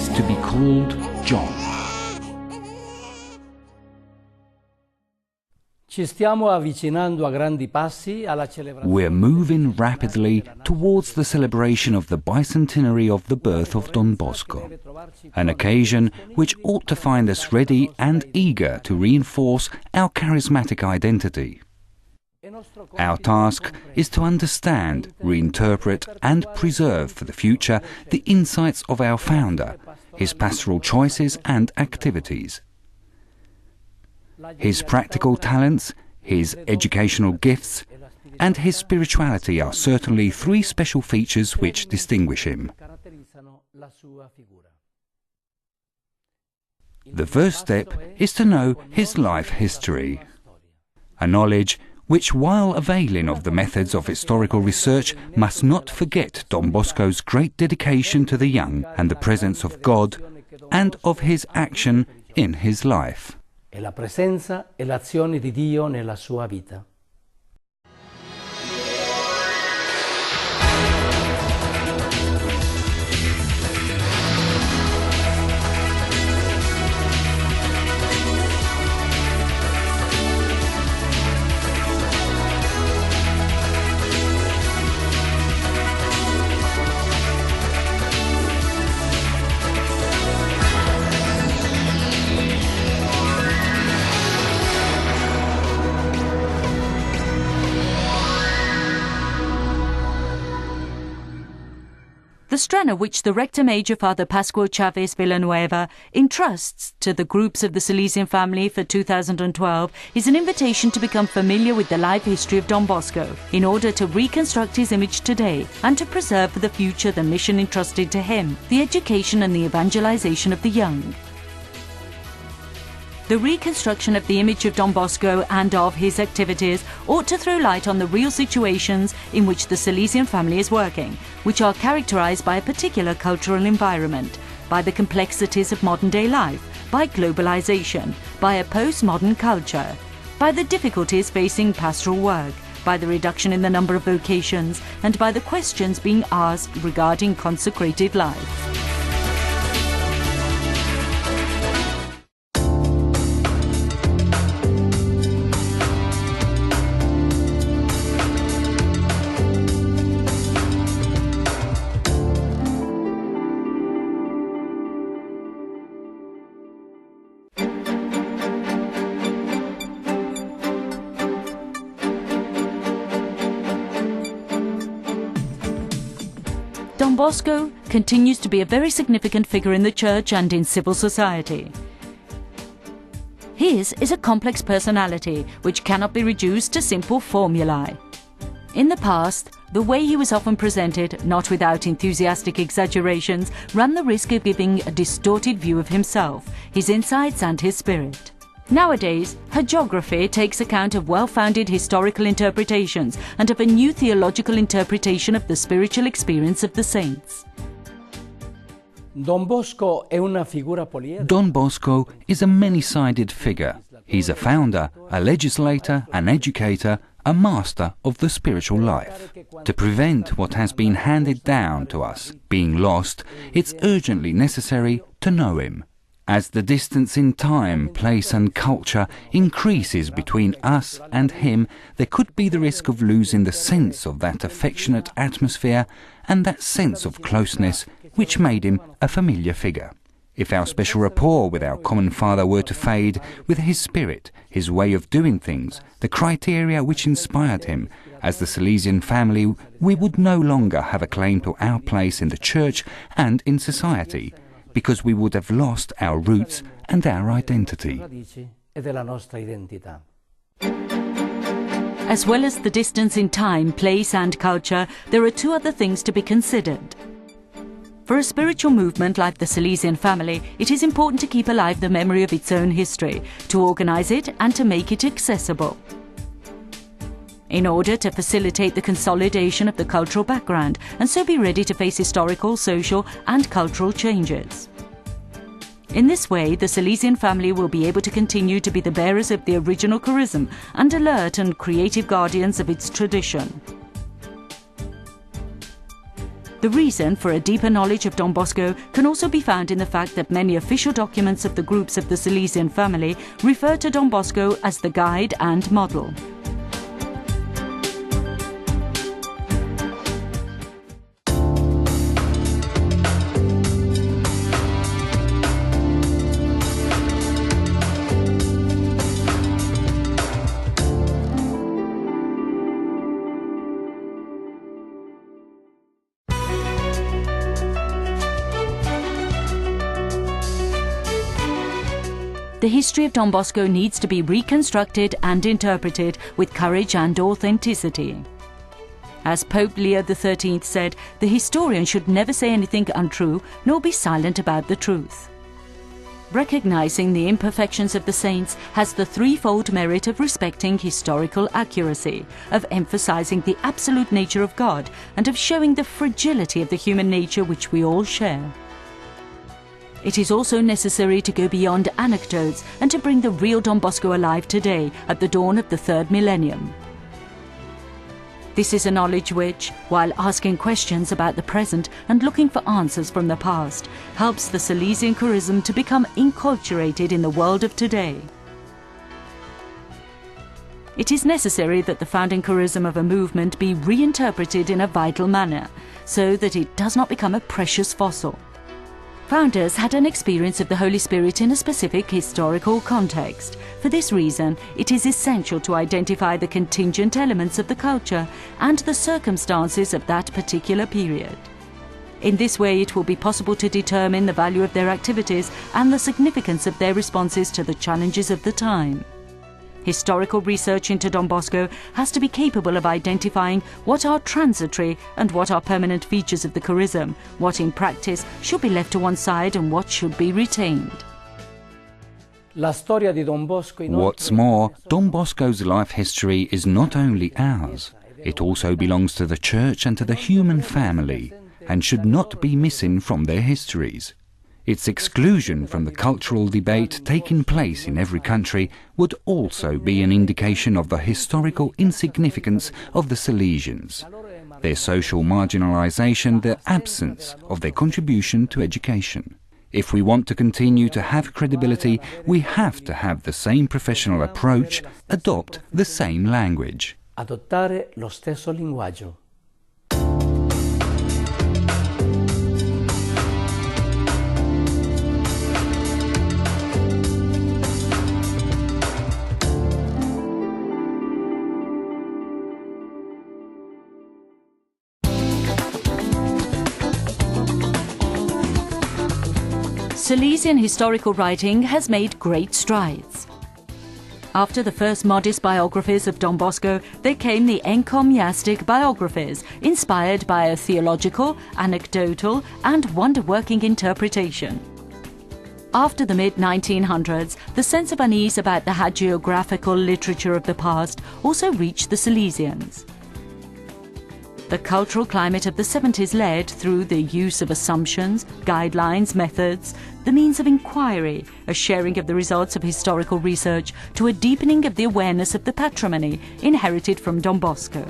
is to be called John. We're moving rapidly towards the celebration of the bicentenary of the birth of Don Bosco, an occasion which ought to find us ready and eager to reinforce our charismatic identity. Our task is to understand, reinterpret and preserve for the future the insights of our founder, his pastoral choices and activities. His practical talents, his educational gifts, and his spirituality are certainly three special features which distinguish him. The first step is to know his life history, a knowledge which, while availing of the methods of historical research, must not forget Don Bosco's great dedication to the young and the presence of God, and of his action in his life. E la presenza e l'azione di Dio nella sua vita. The Strenna, which the Rector Major Father Pascual Chavez Villanueva entrusts to the groups of the Salesian family for 2012, is an invitation to become familiar with the life history of Don Bosco in order to reconstruct his image today and to preserve for the future the mission entrusted to him, the education and the evangelization of the young. The reconstruction of the image of Don Bosco and of his activities ought to throw light on the real situations in which the Salesian family is working, which are characterized by a particular cultural environment, by the complexities of modern-day life, by globalization, by a postmodern culture, by the difficulties facing pastoral work, by the reduction in the number of vocations, and by the questions being asked regarding consecrated life. Don Bosco continues to be a very significant figure in the church and in civil society. His is a complex personality which cannot be reduced to simple formulae. In the past, the way he was often presented, not without enthusiastic exaggerations, ran the risk of giving a distorted view of himself, his insights and his spirit. Nowadays, hagiography takes account of well-founded historical interpretations and of a new theological interpretation of the spiritual experience of the saints. Don Bosco is a many-sided figure. He's a founder, a legislator, an educator, a master of the spiritual life. To prevent what has been handed down to us being lost, it's urgently necessary to know him. As the distance in time, place and culture increases between us and him, there could be the risk of losing the sense of that affectionate atmosphere and that sense of closeness which made him a familiar figure. If our special rapport with our common Father were to fade, with his spirit, his way of doing things, the criteria which inspired him, as the Salesian family, we would no longer have a claim to our place in the Church and in society, because we would have lost our roots and our identity. As well as the distance in time, place and culture, there are two other things to be considered. For a spiritual movement like the Salesian family, it is important to keep alive the memory of its own history, to organize it and to make it accessible. In order to facilitate the consolidation of the cultural background and so be ready to face historical, social and cultural changes. In this way, the Salesian family will be able to continue to be the bearers of the original charism and alert and creative guardians of its tradition. The reason for a deeper knowledge of Don Bosco can also be found in the fact that many official documents of the groups of the Salesian family refer to Don Bosco as the guide and model. The history of Don Bosco needs to be reconstructed and interpreted with courage and authenticity. As Pope Leo XIII said, the historian should never say anything untrue nor be silent about the truth. Recognizing the imperfections of the saints has the threefold merit of respecting historical accuracy, of emphasizing the absolute nature of God, and of showing the fragility of the human nature which we all share. It is also necessary to go beyond anecdotes and to bring the real Don Bosco alive today at the dawn of the third millennium. This is a knowledge which, while asking questions about the present and looking for answers from the past, helps the Salesian charism to become enculturated in the world of today. It is necessary that the founding charism of a movement be reinterpreted in a vital manner, so that it does not become a precious fossil. Founders had an experience of the Holy Spirit in a specific historical context. For this reason, it is essential to identify the contingent elements of the culture and the circumstances of that particular period. In this way, it will be possible to determine the value of their activities and the significance of their responses to the challenges of the time. Historical research into Don Bosco has to be capable of identifying what are transitory and what are permanent features of the charism, what in practice should be left to one side and what should be retained. What's more, Don Bosco's life history is not only ours, it also belongs to the Church and to the human family, and should not be missing from their histories. Its exclusion from the cultural debate taking place in every country would also be an indication of the historical insignificance of the Salesians, their social marginalization, the absence of their contribution to education. If we want to continue to have credibility, we have to have the same professional approach, adopt the same language. Adottare lo stesso linguaggio. Salesian historical writing has made great strides. After the first modest biographies of Don Bosco, there came the encomiastic biographies, inspired by a theological, anecdotal, and wonder-working interpretation. After the mid-1900s, the sense of unease about the hagiographical literature of the past also reached the Salesians. The cultural climate of the 70s led, through the use of assumptions, guidelines, methods, the means of inquiry, a sharing of the results of historical research, to a deepening of the awareness of the patrimony inherited from Don Bosco.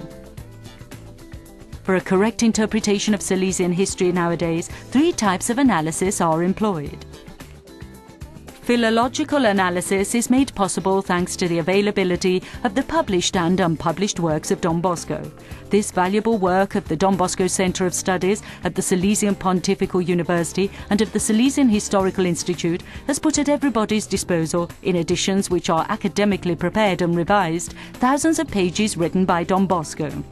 For a correct interpretation of Salesian history nowadays, three types of analysis are employed. Philological analysis is made possible thanks to the availability of the published and unpublished works of Don Bosco. This valuable work of the Don Bosco Centre of Studies at the Salesian Pontifical University and of the Salesian Historical Institute has put at everybody's disposal, in editions which are academically prepared and revised, thousands of pages written by Don Bosco.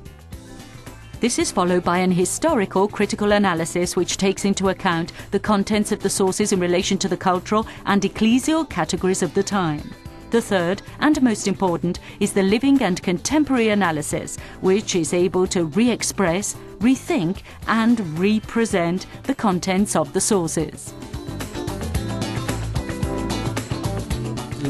This is followed by an historical critical analysis which takes into account the contents of the sources in relation to the cultural and ecclesial categories of the time. The third, and most important, is the living and contemporary analysis, which is able to re-express, rethink, and represent the contents of the sources.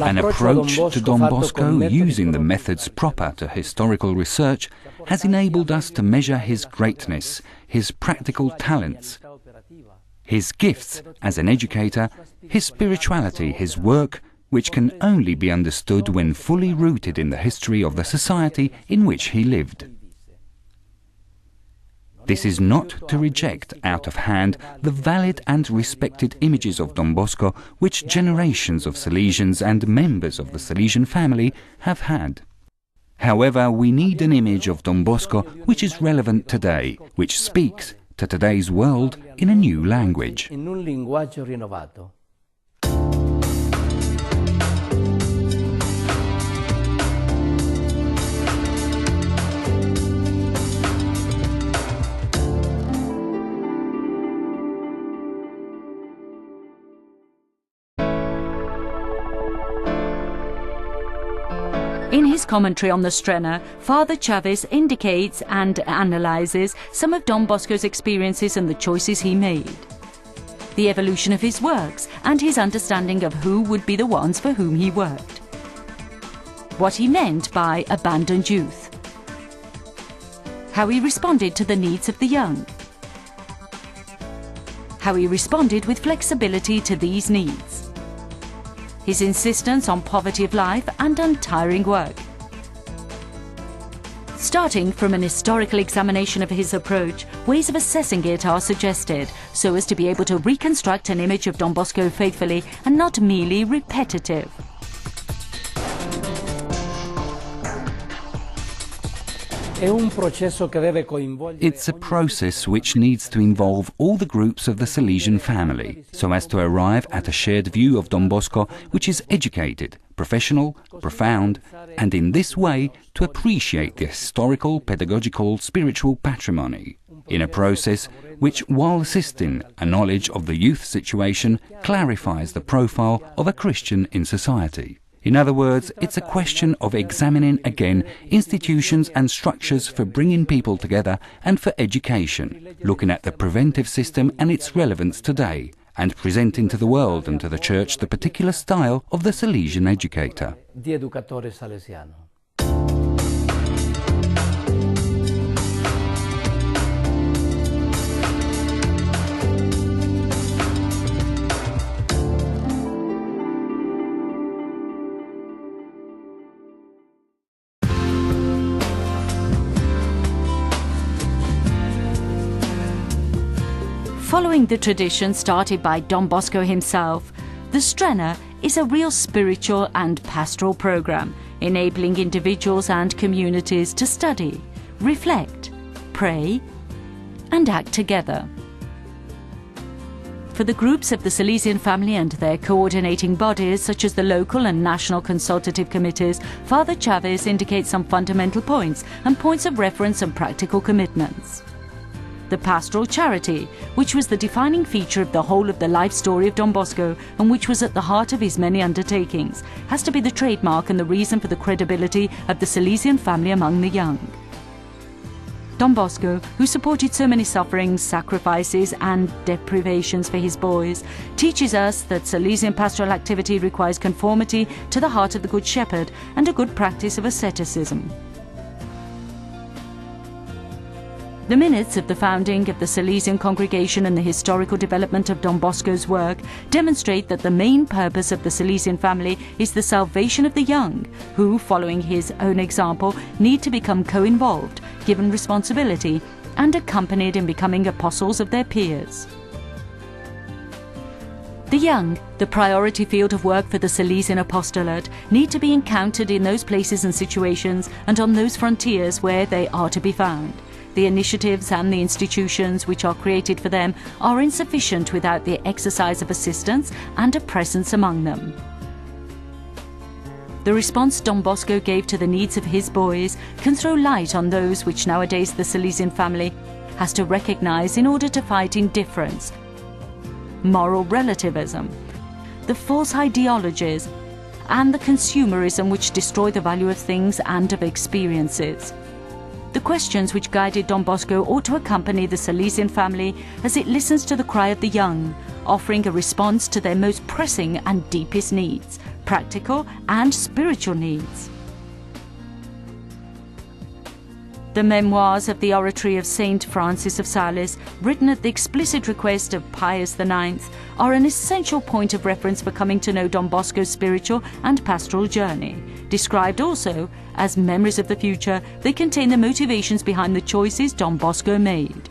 An approach to Don Bosco using the methods proper to historical research has enabled us to measure his greatness, his practical talents, his gifts as an educator, his spirituality, his work, which can only be understood when fully rooted in the history of the society in which he lived. This is not to reject out of hand the valid and respected images of Don Bosco which generations of Salesians and members of the Salesian family have had. However, we need an image of Don Bosco which is relevant today, which speaks to today's world in a new language. In un linguaggio rinnovato. In his commentary on the Strenna, Father Chavez indicates and analyses some of Don Bosco's experiences and the choices he made, the evolution of his works and his understanding of who would be the ones for whom he worked, what he meant by abandoned youth, how he responded to the needs of the young, how he responded with flexibility to these needs, his insistence on poverty of life and untiring work. Starting from an historical examination of his approach, ways of assessing it are suggested so as to be able to reconstruct an image of Don Bosco faithfully and not merely repetitive. It's a process which needs to involve all the groups of the Salesian family, so as to arrive at a shared view of Don Bosco which is educated, professional, profound, and in this way to appreciate the historical, pedagogical, spiritual patrimony, in a process which, while assisting a knowledge of the youth situation, clarifies the profile of a Christian in society. In other words, it's a question of examining again institutions and structures for bringing people together and for education, looking at the preventive system and its relevance today, and presenting to the world and to the Church the particular style of the Salesian educator. Di educatore salesiano. Following the tradition started by Don Bosco himself, the Strenna is a real spiritual and pastoral program, enabling individuals and communities to study, reflect, pray, and act together. For the groups of the Salesian family and their coordinating bodies, such as the local and national consultative committees, Father Chavez indicates some fundamental points and points of reference and practical commitments. The pastoral charity, which was the defining feature of the whole of the life story of Don Bosco and which was at the heart of his many undertakings, has to be the trademark and the reason for the credibility of the Salesian family among the young. Don Bosco, who supported so many sufferings, sacrifices and deprivations for his boys, teaches us that Salesian pastoral activity requires conformity to the heart of the Good Shepherd and a good practice of asceticism. The minutes of the founding of the Salesian congregation and the historical development of Don Bosco's work demonstrate that the main purpose of the Salesian family is the salvation of the young, who, following his own example, need to become co-involved, given responsibility, and accompanied in becoming apostles of their peers. The young, the priority field of work for the Salesian apostolate, need to be encountered in those places and situations and on those frontiers where they are to be found. The initiatives and the institutions which are created for them are insufficient without the exercise of assistance and a presence among them. The response Don Bosco gave to the needs of his boys can throw light on those which nowadays the Salesian family has to recognize in order to fight indifference, moral relativism, the false ideologies, and the consumerism which destroy the value of things and of experiences. The questions which guided Don Bosco ought to accompany the Salesian family as it listens to the cry of the young, offering a response to their most pressing and deepest needs, practical and spiritual needs. The memoirs of the oratory of Saint Francis of Sales, written at the explicit request of Pius IX, are an essential point of reference for coming to know Don Bosco's spiritual and pastoral journey. Described also as memories of the future, they contain the motivations behind the choices Don Bosco made.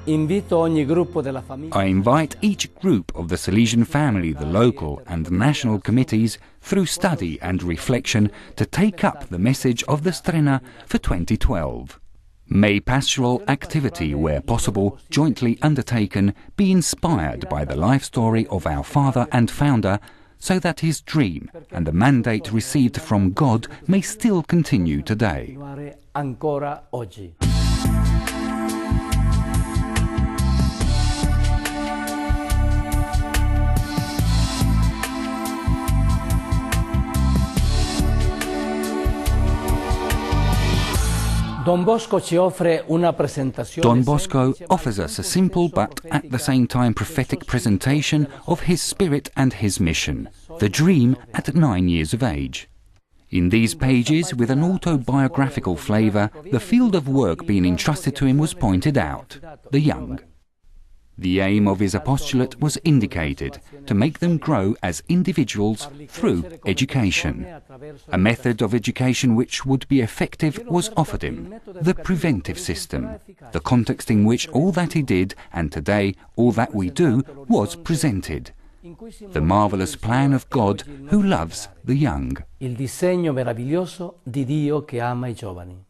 I invite each group of the Salesian family, the local and national committees, through study and reflection, to take up the message of the Strenna for 2012. May pastoral activity, where possible, jointly undertaken, be inspired by the life story of our father and founder, so that his dream and the mandate received from God may still continue today. Don Bosco offers us a simple but at the same time prophetic presentation of his spirit and his mission, the dream at 9 years of age. In these pages, with an autobiographical flavour, the field of work being entrusted to him was pointed out: the young. The aim of his apostolate was indicated: to make them grow as individuals through education. A method of education which would be effective was offered him: the preventive system, the context in which all that he did, and today all that we do, was presented. The marvellous plan of God who loves the young. Il disegno meraviglioso di Dio che ama I giovani.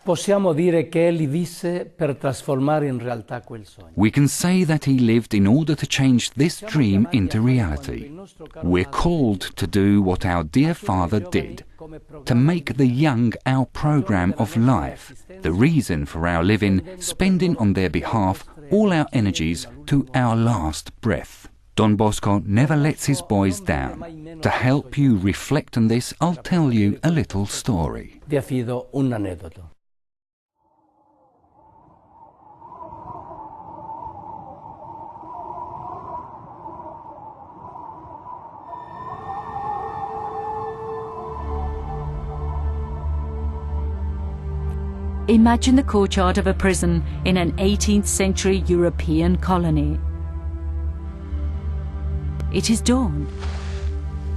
Possiamo dire che egli visse per trasformare in realtà quel sogno. We can say that he lived in order to change this dream into reality. We're called to do what our dear Father did, to make the young our program of life, the reason for our living, spending on their behalf all our energies to our last breath. Don Bosco never lets his boys down. To help you reflect on this, I'll tell you a little story. Vi affido un aneddoto. Imagine the courtyard of a prison in an 18th century European colony. It is dawn,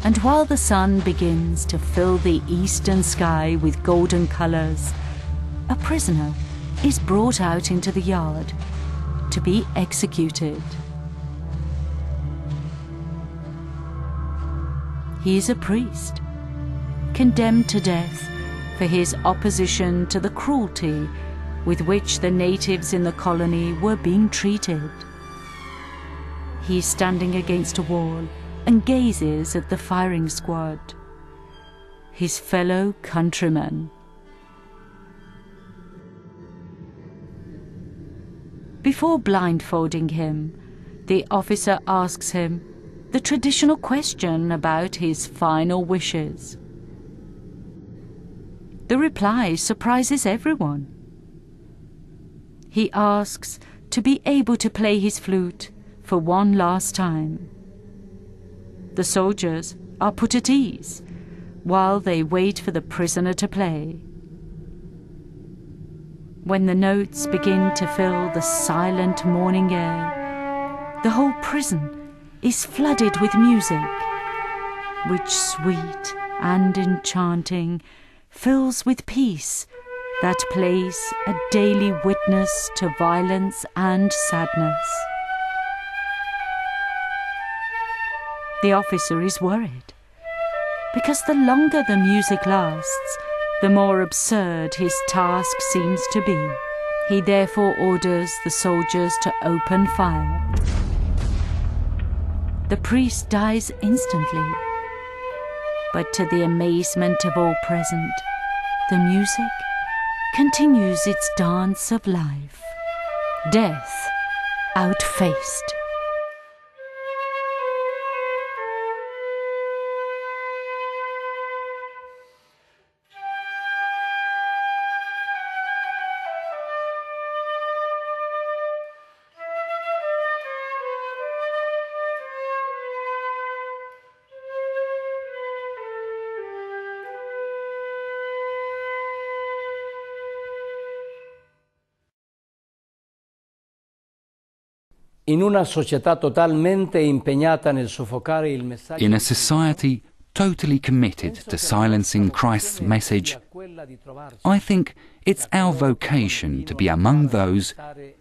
and while the sun begins to fill the eastern sky with golden colours, a prisoner is brought out into the yard to be executed. He is a priest, condemned to death for his opposition to the cruelty with which the natives in the colony were being treated. He is standing against a wall and gazes at the firing squad, his fellow countrymen. Before blindfolding him, the officer asks him the traditional question about his final wishes. The reply surprises everyone. He asks to be able to play his flute for one last time. The soldiers are put at ease while they wait for the prisoner to play. When the notes begin to fill the silent morning air, the whole prison is flooded with music, which, sweet and enchanting, fills with peace that plays a daily witness to violence and sadness. The officer is worried, because the longer the music lasts, the more absurd his task seems to be. He therefore orders the soldiers to open fire. The priest dies instantly, but to the amazement of all present, the music continues its dance of life. Death outfaced. In una società totalmente impegnata nel soffocare il messaggio. In a society totally committed to silencing Christ's message, I think it's our vocation to be among those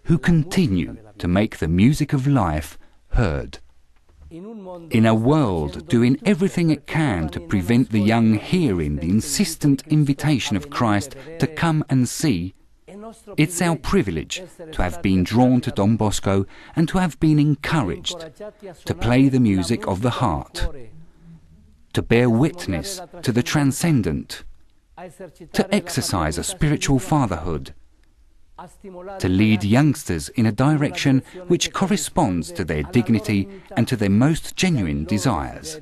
who continue to make the music of life heard. In a world doing everything it can to prevent the young hearing the insistent invitation of Christ to come and see, it's our privilege to have been drawn to Don Bosco and to have been encouraged to play the music of the heart, to bear witness to the transcendent, to exercise a spiritual fatherhood, to lead youngsters in a direction which corresponds to their dignity and to their most genuine desires.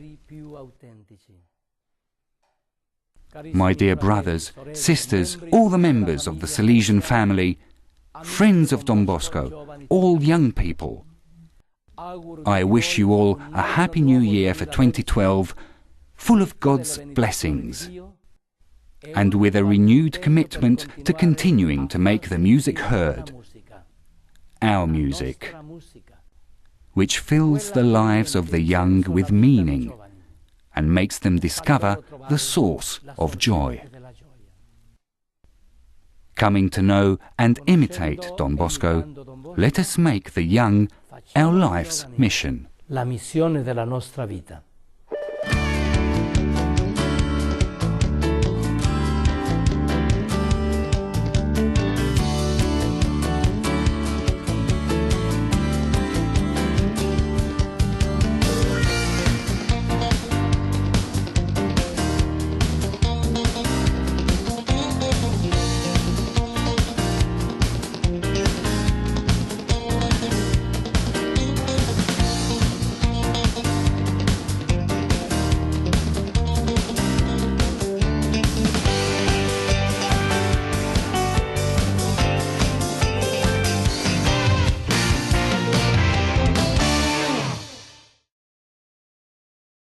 My dear brothers, sisters, all the members of the Salesian family, friends of Don Bosco, all young people, I wish you all a happy new year for 2012, full of God's blessings, and with a renewed commitment to continuing to make the music heard, our music, which fills the lives of the young with meaning and makes them discover the source of joy. Coming to know and imitate Don Bosco, let us make the young our life's mission. La missione della nostra vita.